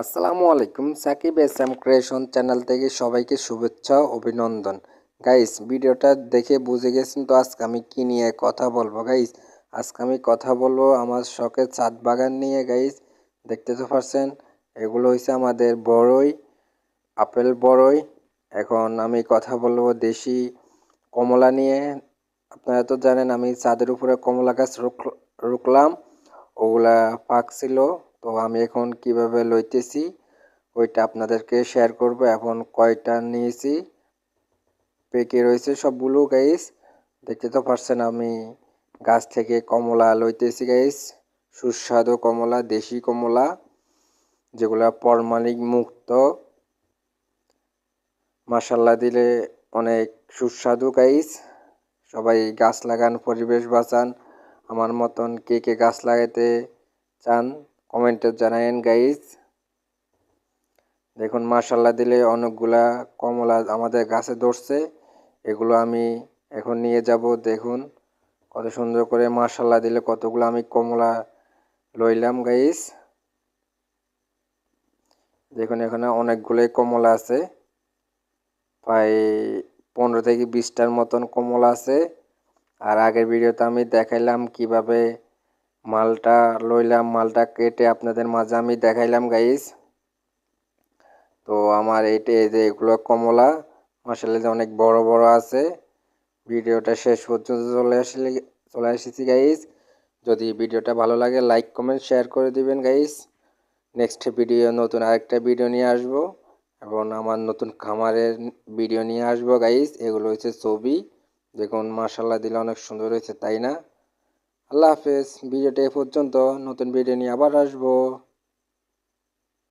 আসসালামু আলাইকুম। Shakib SM creation channel থেকে সবাইকে শুভেচ্ছা ও অভিনন্দন। গাইস, ভিডিওটা দেখে বুঝে গেছেন তো আজকে আমি কি নিয়ে কথা বলবো। গাইস, আজকে আমি কথা বলবো আমার শখের ছাদ বাগান নিয়ে। গাইস, দেখতে তো পারছেন, এগুলো হচ্ছে আমাদের বড়ই, আপেল বড়ই। এখন আমি কথা বলবো দেশি কমলা নিয়ে। আপনারা তো জানেন আমি ছাদের উপরে কমলা গাছ রুকলাম, ওগুলা পাকছিল। তো আমি এখন কিভাবে লইতেছি ওইটা আপনাদেরকে শেয়ার করব। এখন কয়টা নিয়েছি, পেকে রয়েছে সবগুলো। গাইস, দেখতে তো পারছেন আমি গাছ থেকে কমলা লইতেছি। গাইস, সুস্বাদু কমলা, দেশি কমলা, যেগুলা ফরমালিন মুক্ত। মাশাল্লাহ দিলে অনেক সুস্বাদু। গাইস, সবাই গাছ লাগান, পরিবেশ বাঁচান। আমার মতন কে কে গাছ লাগাইতে চান কমেন্টে জানায়েন। গাইস, দেখুন মাশাল্লাহ দিলে অনেকগুলা কমলা আমাদের গাছে ধরছে। এগুলো আমি এখন নিয়ে যাব। দেখুন কত সুন্দর করে মাশাল্লাহ দিলে কতগুলো আমি কমলা লইলাম। গাইস, দেখুন এখানে অনেকগুলোই কমলা আছে, প্রায় 15 থেকে 20টার মতন কমলা আছে। আর আগের ভিডিওতে আমি দেখাইলাম কিভাবে মালটা লইলাম, মালটা কেটে আপনাদের মাঝে আমি দেখাইলাম। গাইস, তো আমার এইটা এই যে এগুলো কমলা মাশাআল্লাহ যে অনেক বড় বড় আছে। ভিডিওটা শেষ পর্যন্ত চলে এসেছি। গাইস, যদি ভিডিওটা ভালো লাগে লাইক কমেন্ট শেয়ার করে দিবেন। গাইস, নেক্সট ভিডিও নতুন আরেকটা ভিডিও নিয়ে আসব এবং আমার নতুন খামারের ভিডিও নিয়ে আসবো। গাইস, এগুলো হচ্ছে ছবি। দেখুন মাশাআল্লাহ দিলে অনেক সুন্দর হয়েছে, তাই না? আল্লাহ হাফেজ। ভিডিওটা এ পর্যন্ত, নতুন ভিডিও নিয়ে আবার আসবো।